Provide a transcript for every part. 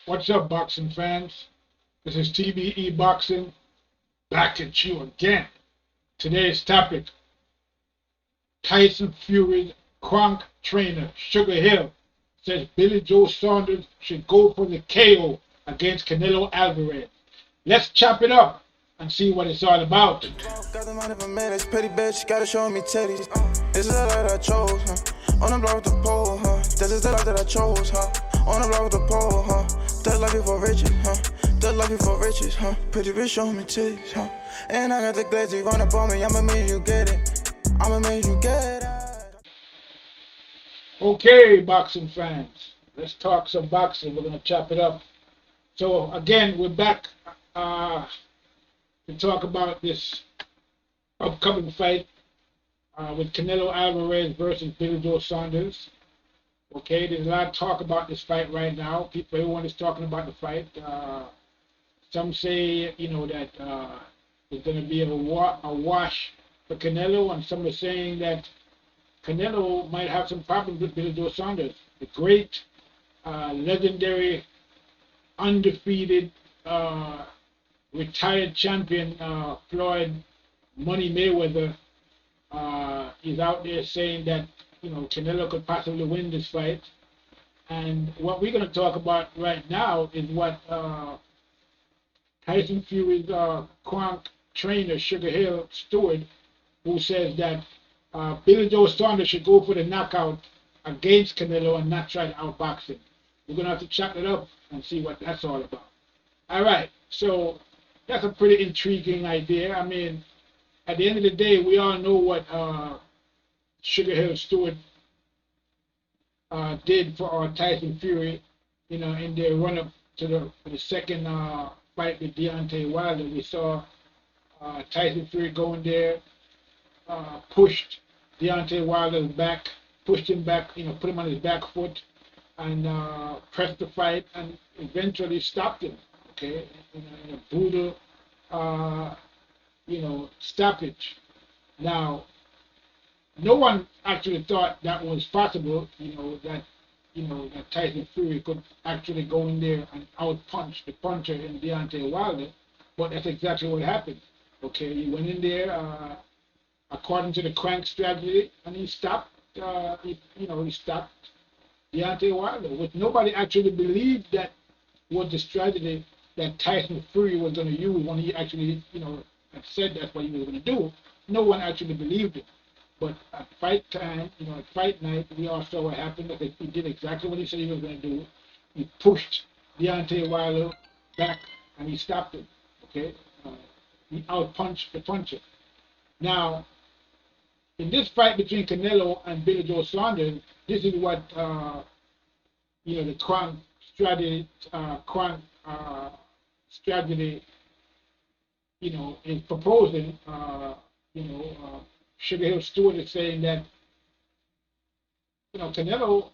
What's up, boxing fans? This is TBE Boxing back at you again. Today's topic: Tyson Fury's Kronk trainer, Sugarhill, says Billy Joe Saunders should go for the KO against Canelo Alvarez. Let's chop it up and see what it's all about. Got the money for minutes, pretty bitch, gotta show me titties. This is the life that I chose, huh? On the block with the pole, huh? This is the life that I chose, huh? On the block with the pole, huh? That life before riches, huh? That life before riches, huh? Pretty bitch, show me titties, huh? And I got the glazzy run up on me, I'ma make you get it. I'ma make you get it. Okay, boxing fans, let's talk some boxing. We're gonna chop it up. So again, we're back to talk about this upcoming fight with Canelo Alvarez versus Billy Joe Saunders. Okay, there's a lot of talk about this fight right now. Everyone is talking about the fight. Some say, that it's going to be a wash for Canelo, and some are saying that Canelo might have some problems with Billy Joe Saunders, the great, legendary, undefeated, retired champion Floyd Money Mayweather is out there saying that Canelo could possibly win this fight. And what we're going to talk about right now is what Tyson Fury's Kronk trainer, Sugarhill Steward, who says that Billy Joe Saunders should go for the knockout against Canelo and not try to outbox him. We're going to have to chop it up and see what that's all about. All right, so that's a pretty intriguing idea. I mean, at the end of the day, we all know what Sugarhill Steward did for Tyson Fury, in their run-up to the second fight with Deontay Wilder. We saw Tyson Fury going there, pushed Deontay Wilder back, pushed him back, put him on his back foot, and pressed the fight, and eventually stopped him. Okay, in a brutal, stoppage. Now, no one actually thought that was possible. That Tyson Fury could actually go in there and out-punch the puncher in Deontay Wilder, but that's exactly what happened. Okay, he went in there according to the Kronk strategy, and he stopped. He stopped Deontay Wilder. Which nobody actually believed that was the strategy that Tyson Fury was going to use when he actually, had said that's what he was going to do. No one actually believed it. But at fight time, at fight night, we all saw what happened. That he did exactly what he said he was going to do. He pushed Deontay Wilder back, and he stopped him. Okay, he outpunched the puncher. Now, in this fight between Canelo and Billy Joe Saunders, this is what the Kronk strategy, is proposing. Sugarhill Steward is saying that Canelo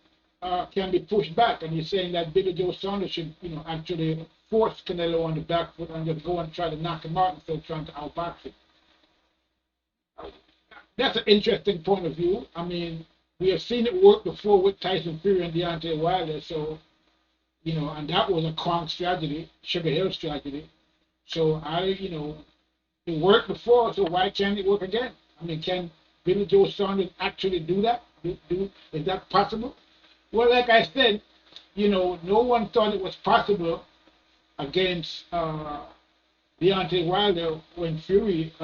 can be pushed back, and he's saying that Billy Joe Saunders should actually force Canelo on the back foot and just go and try to knock him out instead of trying to outbox him. That's an interesting point of view. I mean, we have seen it work before with Tyson Fury and Deontay Wilder, so and that was a Kronk strategy, Sugarhill strategy. So it worked before, so why can't it work again? I mean, can Billy Joe Saunders actually do that? Is that possible? Well, like I said, no one thought it was possible against Deontay Wilder when Fury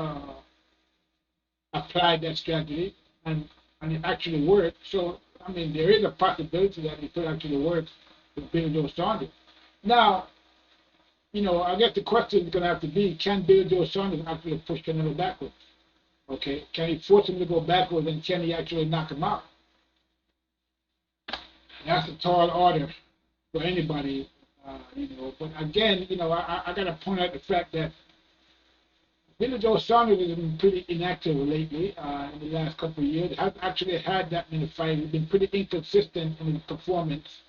applied that strategy, and it actually worked. So, I mean, there is a possibility that it could actually work with Billy Joe Saunders. Now, I guess the question is going to have to be, can Billy Joe Saunders actually push Canelo backwards? Okay, can he force him to go backwards, and can he actually knock him out? That's a tall order for anybody, But again, I got to point out the fact that Billy Joe Saunders has been pretty inactive lately in the last couple of years. Has actually had that many fights. He's been pretty inconsistent in his performance.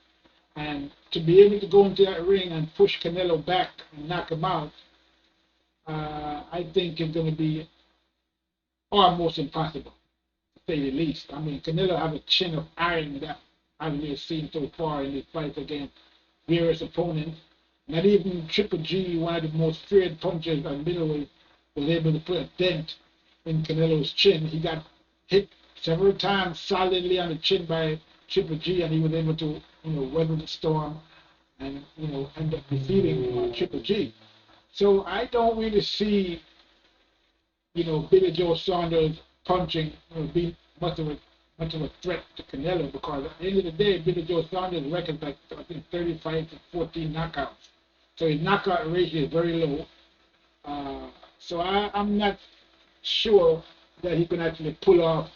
And to be able to go into that ring and push Canelo back and knock him out, I think it's going to be almost impossible, to say the least. I mean, Canelo has a chin of iron that I've seen so far in his fights against various opponents. Not even Triple G, one of the most feared punchers at middleweight, was able to put a dent in Canelo's chin. He got hit several times solidly on the chin by Triple G, and he was able to, weather the storm and, end up defeating Triple G. So I don't really see, Billy Joe Saunders punching being much of a threat to Canelo, because at the end of the day, Billy Joe Saunders record like I think 35 to 14 knockouts. So his knockout ratio is very low. So I'm not sure that he can actually pull off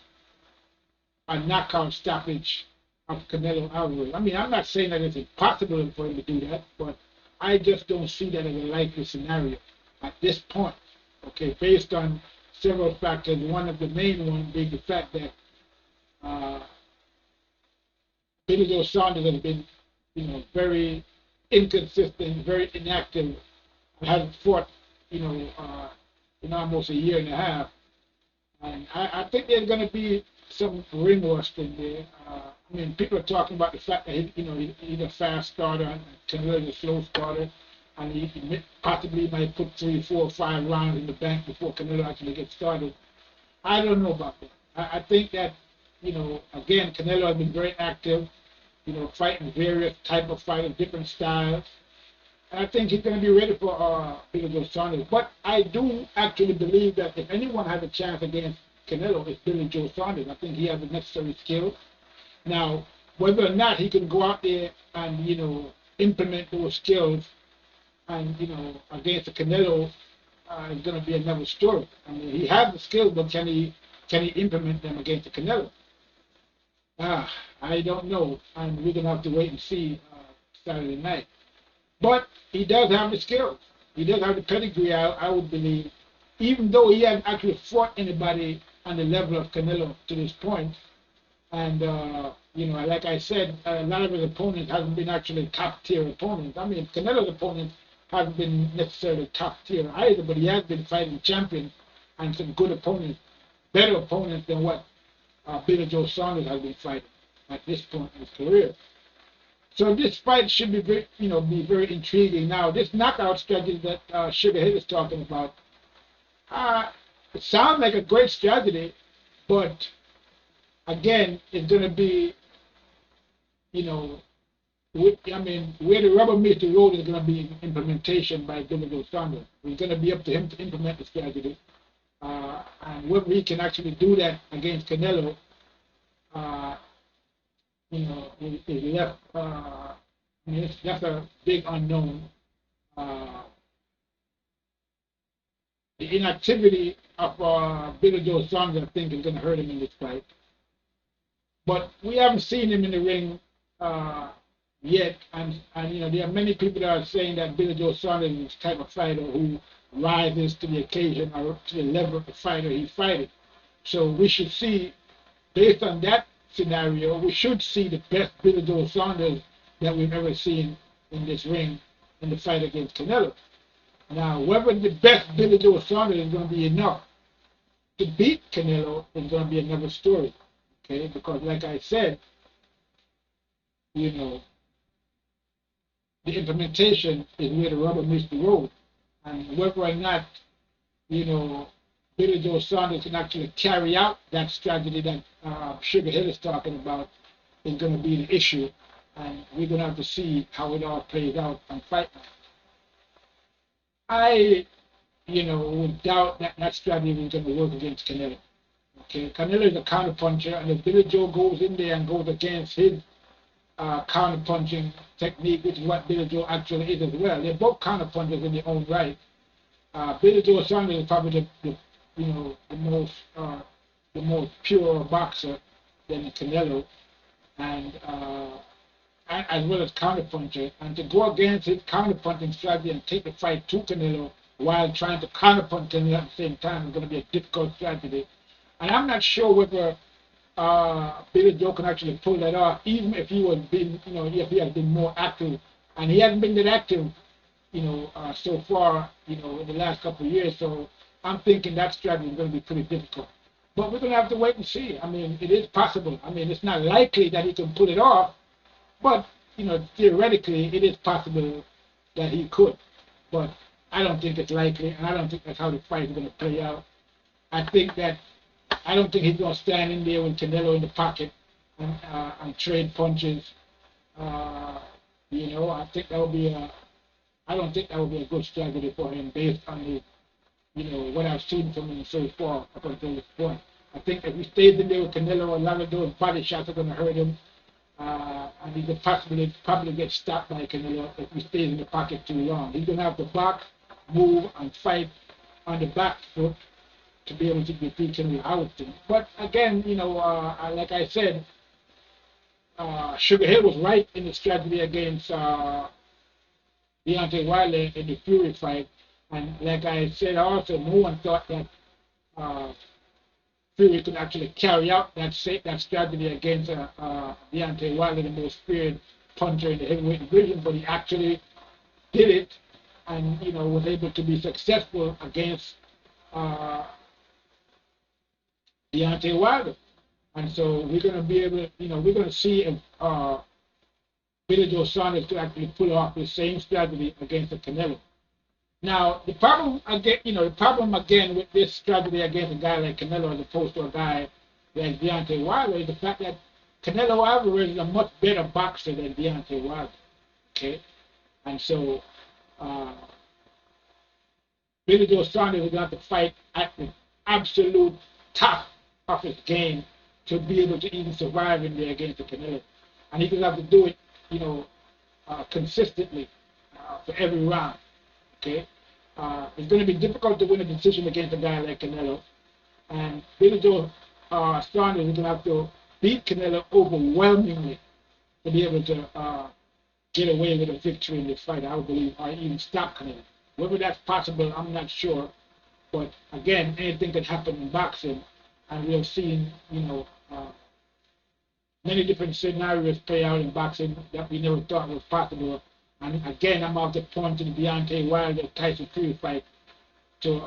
a knockout stoppage of Canelo Alvarez. I mean, I'm not saying that it's impossible for him to do that, but I just don't see that as a likely scenario at this point. Okay, based on several factors. One of the main ones being the fact that Billy Joe Saunders has been, very inconsistent, very inactive, hasn't fought, in almost a year and a half. And I think there's going to be some ring rust in there. I mean, people are talking about the fact that he's a fast starter and Canelo is a slow starter, and he possibly might put 3, 4, 5 rounds in the bank before Canelo actually gets started. I don't know about that. I think that, again, Canelo has been very active, fighting various type of fighters, different styles. And I think he's going to be ready for Billy Joe Saunders. But I do actually believe that if anyone has a chance against Canelo, it's Billy Joe Saunders. I think he has the necessary skills. Now, whether or not he can go out there and, implement those skills and, against the Canelo, is going to be another story. I mean, he has the skills, but can he implement them against the Canelo? I don't know, and we're going to have to wait and see Saturday night. But he does have the skills. He does have the pedigree, I would believe, even though he hasn't actually fought anybody on the level of Canelo to this point. And, like I said, a lot of his opponents haven't been actually top-tier opponents. I mean, Canelo's opponents haven't been necessarily top-tier either, but he has been fighting champions and some good opponents, better opponents than what Billy Joe Saunders has been fighting at this point in his career. So this fight should be very, be very intriguing. Now, this knockout strategy that Sugarhill is talking about, it sounds like a great strategy, but again, it's going to be, where the rubber meets the road is going to be implementation by Billy Joe Saunders. It's going to be up to him to implement the strategy. And whether he can actually do that against Canelo, is left. That's a big unknown. The inactivity of Billy Joe Saunders, I think, is going to hurt him in this fight. But we haven't seen him in the ring yet, and there are many people that are saying that Billy Joe Saunders is the type of fighter who rises to the occasion or to the level of the fighter he's fighting. So we should see, based on that scenario, we should see the best Billy Joe Saunders that we've ever seen in this ring in the fight against Canelo. Now, whether the best Billy Joe Saunders is going to be enough to beat Canelo is going to be another story. Okay, because like I said, the implementation is where the rubber meets the road. And whether or not, Billy Joe Saunders can actually carry out that strategy that Sugarhill is talking about is going to be the issue. And we're going to have to see how it all plays out on Fight Night. I, would doubt that that strategy is going to work against Canelo. Okay, Canelo is a counterpuncher, and if Billy Joe goes in there and goes against his counterpunching technique, which is what Billy Joe actually is as well, they're both counterpunchers in their own right. Billy Joe Saunders is probably the most pure boxer than Canelo, and as well as counterpuncher. And to go against his counterpunching strategy and take the fight to Canelo while trying to counterpunch Canelo at the same time is going to be a difficult strategy. And I'm not sure whether Billy Joe can actually pull that off, even if he was been, if he had been more active. And he hasn't been that active, so far, in the last couple of years. So I'm thinking that strategy is going to be pretty difficult. But we're going to have to wait and see. I mean, it is possible. I mean, it's not likely that he can pull it off, but theoretically, it is possible that he could, but I don't think it's likely, and I don't think that's how the fight is going to play out. I don't think he's going to stand in there with Canelo in the pocket and trade punches. I think that would be I don't think that would be a good strategy for him based on what I've seen from him so far up until this point. I think if he stays in there with Canelo, a lot of those body shots are going to hurt him, and he could probably get stopped by Canelo if he stays in the pocket too long. He's going to have to box, move, and fight on the back foot to be able to defeat Canelo, I would think. But again, like I said, Sugarhill was right in the strategy against Deontay Wilder in the Fury fight. And like I said also, no one thought that Fury could actually carry out that strategy against Deontay Wilder, the most feared puncher in the heavyweight division, but he actually did it and, was able to be successful against Deontay Wilder. And so we're going to be able, we're going to see if Billy Joe Saunders could actually pull off the same strategy against the Canelo. Now, the problem again with this strategy against a guy like Canelo as opposed to a guy like Deontay Wilder is the fact that Canelo Alvarez is a much better boxer than Deontay Wilder. Okay? And so Billy Joe Saunders is going to have to fight at the absolute top of his game to be able to even survive in there against the Canelo. And he's going to have to do it, consistently for every round. Okay, it's going to be difficult to win a decision against a guy like Canelo, and Billy Joe Saunders is going to have to beat Canelo overwhelmingly to be able to get away with a victory in this fight, I would believe, or even stop Canelo. Whether that's possible, I'm not sure, but again, anything can happen in boxing, and we have seen, many different scenarios play out in boxing that we never thought was possible. And again, I'm out to point to the Deontay Wilder Tyson Fury fight to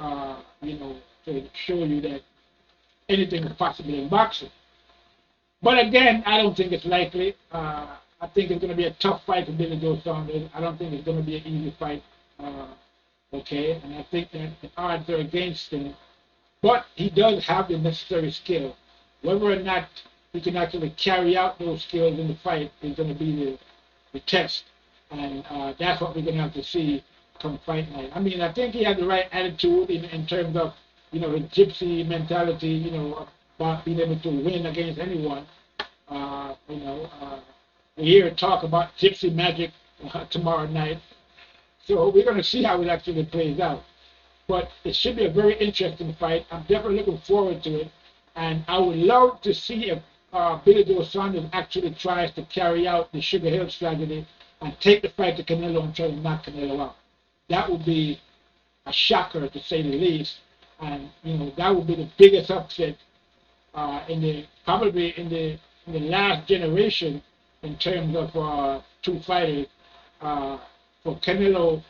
to show you that anything is possible in boxing. But again, I don't think it's likely. I think it's going to be a tough fight for Billy Joe Saunders. I don't think it's going to be an easy fight. Okay, and I think that the odds are against him. But he does have the necessary skill. Whether or not he can actually carry out those skills in the fight is going to be the test. And that's what we're going to have to see come fight night. I mean, I think he had the right attitude in terms of, his gypsy mentality, about being able to win against anyone. We hear talk about gypsy magic tomorrow night. So we're going to see how it actually plays out. But it should be a very interesting fight. I'm definitely looking forward to it. And I would love to see if Billy Joe Saunders actually tries to carry out the Sugarhill strategy and take the fight to Canelo and try to knock Canelo out. That would be a shocker, to say the least. And that would be the biggest upset probably in the last generation in terms of two fighters. For Canelo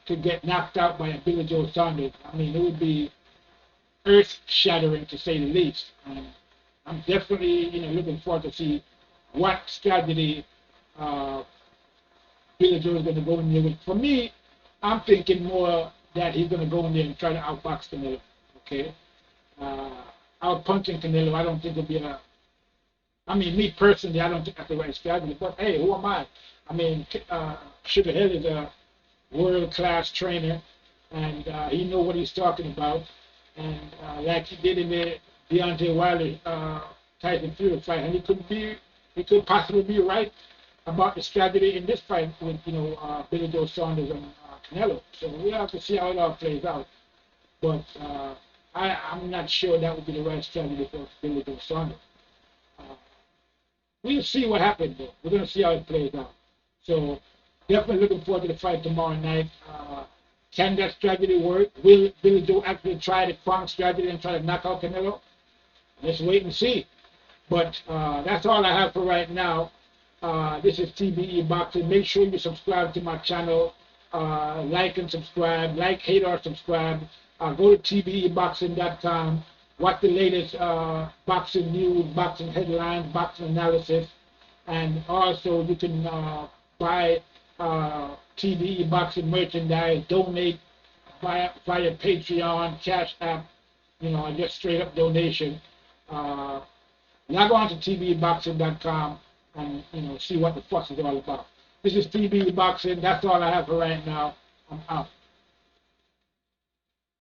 to get knocked out by a Billy Joe Saunders, I mean, it would be earth-shattering, to say the least. And I'm definitely looking forward to see what strategy Billy Joe is going to go in there with. For me, I'm thinking more that he's going to go in there and try to outbox Canelo. Okay, outpunching Canelo, I don't think it'll be me personally, I don't think that's the right strategy. But hey, who am I? I mean, Sugarhill is a world-class trainer, and he knows what he's talking about. And like he did in the Deontay Wilder Tyson Fury fight, and he could possibly be right about the strategy in this fight with Billy Joe Saunders and Canelo. So we'll have to see how it all plays out. But I'm not sure that would be the right strategy for Billy Joe Saunders. We'll see what happens though. We're going to see how it plays out. So definitely looking forward to the fight tomorrow night. Can that strategy work? Will Billy Joe actually try the Kronk strategy and try to knock out Canelo? Let's wait and see. But that's all I have for right now. This is TBE Boxing. Make sure you subscribe to my channel. Like and subscribe. Like, hate, or subscribe. Go to tbeboxing.com. Watch the latest boxing news, boxing headlines, boxing analysis. And also you can buy TBE Boxing merchandise, donate via Patreon, Cash App, you know, just straight up donation. Log on to tbeboxing.com and, you know, see what the fuss is all about. This is TBE Boxing. That's all I have for right now. I'm out.